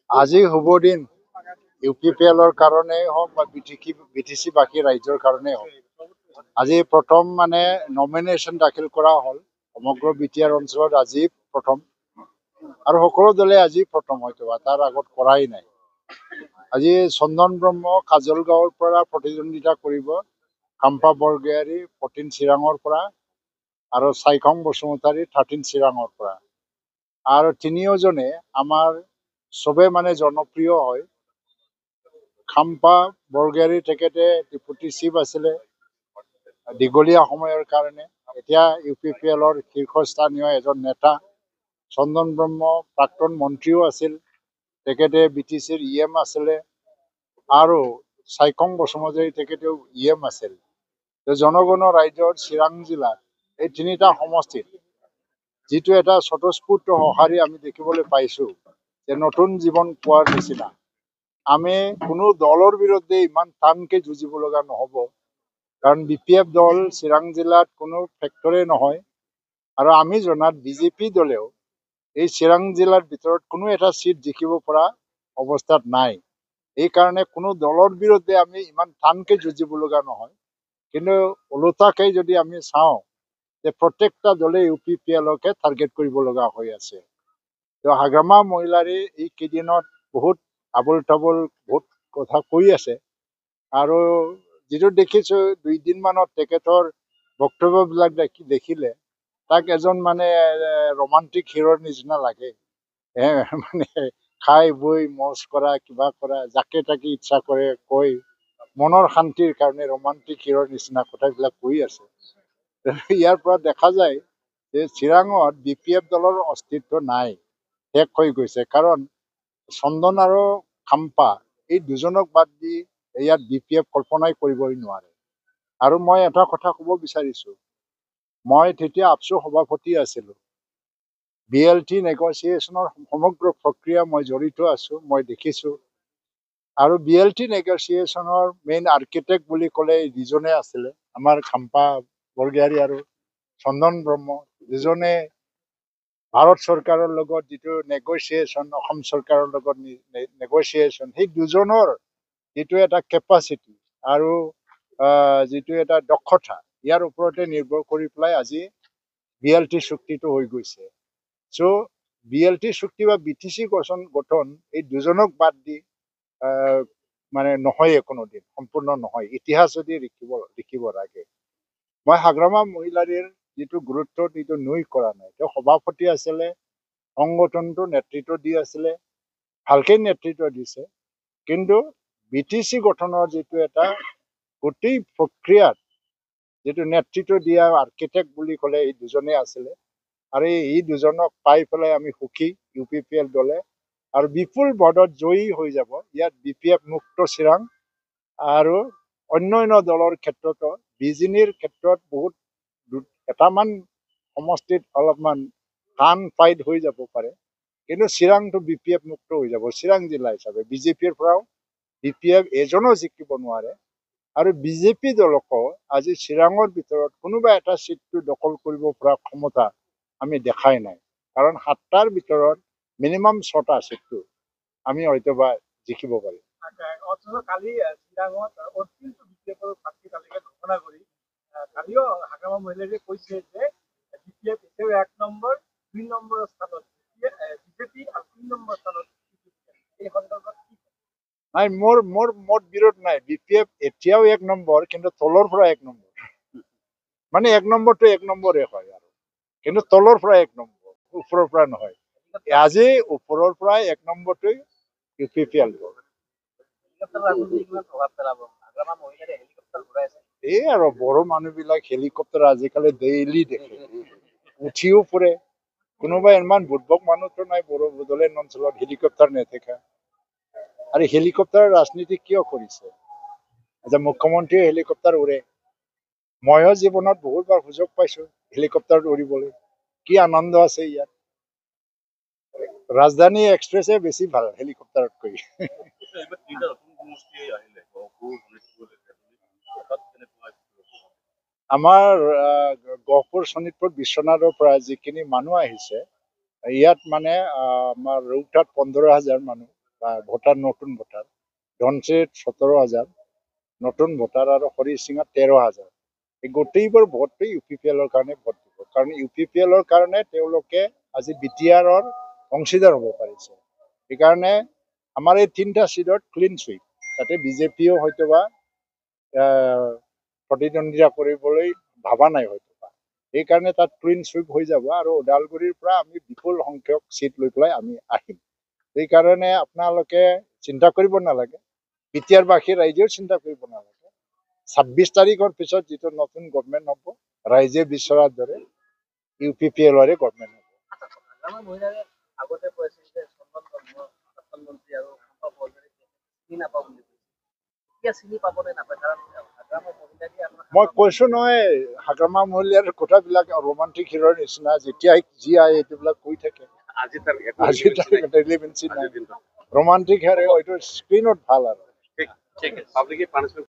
আজি শুভ দিন UPPL কাৰণেই হওক বা BTC বাকী ৰাজ্যৰ কাৰণেই হওক। আজি প্ৰথম নমিনেশ্যন দাখিল কৰা হ'ল সমগ্ৰ BTR অঞ্চলত আজি প্ৰথম, আৰু সকলো দলে আজি প্ৰথম, হয়তো তাৰ আগত কৰাই নাই। আজি চন্দন ব্ৰহ্ম কাজলগাঁৱৰ পৰা প্ৰতিদ্বন্দ্বিতা কৰিব, কাম্পা বৰগয়াৰী 14 চিৰাঙৰ পৰা, আৰু চাইখং বসুমতাৰী 13 চিৰাঙৰ পৰা, আৰু তিনিওজনে আমাৰ চবে জনপ্ৰিয় হয়। খাম্পা বৰগয়াৰী তেখেতে ডেপুটি চিফ আছিলে দীঘলীয়া সময়ৰ কাৰণে, এতিয়া UPPLৰ শীৰ্ষস্থানীয় এজন নেতা। চন্দন ব্ৰহ্ম প্ৰাক্তন মন্ত্ৰীও আছিল, তেখেতে BTCৰ EM আছিলে, আৰু চাইখং বসুমতাৰী তেখেতেও EM আছিল। জনগণৰ ৰাজ্যৰ চিৰাং জিলাত এই তিনিটা সমষ্টিত যিটো এটা স্বতঃস্ফূৰ্ত সঁহাৰি আমি দেখিবলৈ পাইছো, যে নতুন জীৱন পোৱাৰ নিচিনা। আমি কোনো দলৰ বিৰুদ্ধে ইমান টানকে যুঁজিব লগা নহ'ব, কাৰণ BPF দল চিৰাং জিলাত কোনো ফেক্টৰে নহয়, আৰু আমি জনাত BJP দলেও এই চিৰাং জিলাৰ ভিতৰত কোনো এটা চিট জিকিব পৰা অৱস্থাত নাই। এইকাৰণে কোনো দলৰ বিৰুদ্ধে আমি ইমান টানকে যুঁজিব লগা নহয়। কিন্তু ওলোটাকৈ যদি আমি চাওঁ, যে প্ৰত্যেকটা দলে UPPLকে টাৰ্গেট কৰিব লগা হৈ আছে। হাগ্ৰামা মহিলাৰী এই কেইদিনত বহুত আবল তাবল বহুত কথা কৈ আছে, আৰু যিটো দেখিছো 2 দিনমানত তেখেতৰ বক্তব্যবিলাক দেখিলে তাক এজন ৰোমান্টিক হিৰোৰ নিচিনা লাগে। খাই বৈ মজ কৰা, কিবা কৰা, যাকে তাকে ইচ্ছা কৰে কৈ মনৰ শান্তিৰ কাৰণে ৰোমান্টিক হিৰোৰ নিচিনা কথাবিলাক কৈ আছে। ইয়াৰ পৰা দেখা যায় যে চিৰাঙত BPF দলৰ অস্তিত্ব নাই, শেষ হৈ গৈছে। কাৰণ চন্দন আৰু খাম্পা এই দুজনক বাদ দি ইয়াত BPF কল্পনাই কৰিবই নোৱাৰে। আৰু মই এটা কথা ক'ব বিচাৰিছো, মই তেতিয়া আপচু সভাপতি আছিলো। BLT নেগচিয়েশ্যনৰ সমগ্ৰ প্ৰক্ৰিয়া মই জড়িত আছো, মই দেখিছো। আৰু BLT নেগচিয়েশ্যনৰ মেইন আৰ্কিটেক্ট বুলি ক'লে দুজনে আছিলে, আমাৰ খাম্পা বৰগয়াৰী আৰু চন্দন ব্ৰহ্ম, দুজনে ভাৰত চৰকাৰৰ লগত যিটো নেগচিয়েশ্যন, অসম চৰকাৰৰ লগত নেগচিয়েশ্যন, সেই দুজনৰ যিটো এটা কেপাচিটি আৰু যিটো এটা দক্ষতা, ইয়াৰ ওপৰতে নিৰ্ভৰ কৰি পেলাই আজি BLT চুক্তিটো হৈ গৈছে। চ' BLT চুক্তি বা BTC গঠন এই দুজনক বাদ দি নহয়ে, কোনোদিন সম্পূৰ্ণ নহয়। ইতিহাস যদি লিখিব লাগে, মই হাগ্ৰামা মহিলাৰীৰ যিটো গুৰুত্ব যিটো নুই কৰা নাই। তেওঁ সভাপতি আছিলে, সংগঠনটো নেতৃত্ব দি আছিলে, ভালকে নেতৃত্ব দিছে। কিন্তু BTC গঠনৰ যিটো এটা গোটেই প্ৰক্ৰিয়াত যিটো নেতৃত্ব দিয়া আৰ্কিটেক্ট বুলি ক'লে এই দুজনে আছিলে, আৰু এই দুজনক পাই পেলাই আমি সুখী UPPL দলে, আৰু বিপুল ভোটত জয়ী হৈ যাব। ইয়াত BPF মুক্ত চিৰাং, আৰু অন্যান্য দলৰ ক্ষেত্ৰতো বিজিনিৰ ক্ষেত্ৰত বহুত এটামান সমষ্টিত অলপমান টান ফাইট হৈ যাব পাৰে, কিন্তু চিৰাংটো BPF মুক্ত হৈ যাব। চিৰাং জিলা হিচাপে BJPৰ পৰাও BPF এজনো জিকিব নোৱাৰে, আৰু BJP দলকো আজি চিৰাঙৰ ভিতৰত কোনোবা এটা চিটটো দখল কৰিব পৰা ক্ষমতা আমি দেখাই নাই। কাৰণ 7টাৰ ভিতৰত মিনিমাম 6টা চিটটো আমি হয়তোবা জিকিব পাৰিম। কালি চিৰাঙত প্ৰাৰ্থী তালিকা ঘোষণা কৰি কালিও হাগ্ৰামা মহিলাৰীয়ে কৈছে যে BPF এতিয়াও 1 নম্বৰ 2 নম্বৰৰ স্থানত, BJP আৰু 3 নম্বৰ স্থানত। এই সন্দৰ্ভত নাই, মোৰ মত বিৰোধ নাই। BPF এতিয়াও 1 নম্বৰ, কিন্তু তলৰ পৰা 1 নম্বৰ। 1 নম্বৰটো 1 নম্বৰে হয়, আৰু কিন্তু তলৰ পৰা 1 নম্বৰ, ওপৰৰ পৰা নহয়। আজি ওপৰৰ পৰা 1 নম্বৰটোই UPPL। এই আৰু বড়ো মানুহবিলাক হেলিকপ্টাৰ আজিকালি ডেইলি দেখে, উঠিও ফুৰে। কোনোবা ইমান বুৰ্বক মানুহতো নাই বড়োলেণ্ড অঞ্চলত হেলিকপ্টাৰ নেদেখা। আৰু হেলিকপ্টাৰৰ ৰাজনীতি কিয় কৰিছে? মুখ্যমন্ত্ৰীয়ে হেলিকপ্টাৰ উৰে, ময়ো জীৱনত বহুতবাৰ সুযোগ পাইছো হেলিকপ্টাৰত উৰিবলৈ। কি আনন্দ আছে ইয়াত। ৰাজধানী এক্সপ্ৰেছে বেছি ভাল হেলিকপ্টাৰতকৈ। আমাৰ গহপুৰ, শোণিতপুৰ, বিশ্বনাথৰ পৰা যিখিনি মানুহ আহিছে, ইয়াত মানে আমাৰ ৰৌতাত 15,000 মানুহ বা ভোটাৰ নতুন ভোটাৰ, ধনচিৰিত 17,000 নতুন ভোটাৰ আৰু হৰিচিঙাত 13,000। এই গোটেইবোৰ ভোটটো UPPL কাৰণে ভোট দিব, কাৰণ UPPL কাৰণে তেওঁলোকে আজি BTR অংশীদাৰ হ'ব পাৰিছে। সেইকাৰণে আমাৰ এই 3টা চিটত ক্লিন চুইপ, তাতে বিজেপিও হয়তোবা প্ৰতিদ্বন্দ্বিতা কৰিবলৈ ভাবা নাই হয়তোবা, সেইকাৰণে তাত ক্লিন চুইপ হৈ যাব আৰু ওদালগুৰিৰ পৰা আমি বিপুল সংখ্যক চিট লৈ পেলাই আমি আহিম। সেইকাৰণে আপোনালোকে চিন্তা কৰিব নালাগে, BTR-বাসী ৰাইজেও চিন্তা কৰিব নালাগে। 26 তাৰিখৰ পিছত যিটো নতুন গভমেণ্ট হ'ব, ৰাইজে বিচৰাৰ দৰে UPPL-ৰে গভমেণ্ট হ'ব। আগতে কৈছিল যে প্ৰাক্তন মন্ত্ৰী আৰু চিনি নাপাওঁ বুলি কৈছিল, এতিয়া চিনি পাব নে নাপায়? কাৰণ মই কৈছো নহয়, হাগ্ৰামা মহলীয়াৰ কথাবিলাক ৰোমান্টিক হিৰোৰ নিচিনা, যেতিয়াই যি আহে এইটোবিলাক কৈ থাকে। আজি তাৰ ৰেলিভেঞ্চি নাই, ৰোমান্টিক হিৰো এইটো স্ক্ৰীণত ভাল আৰু।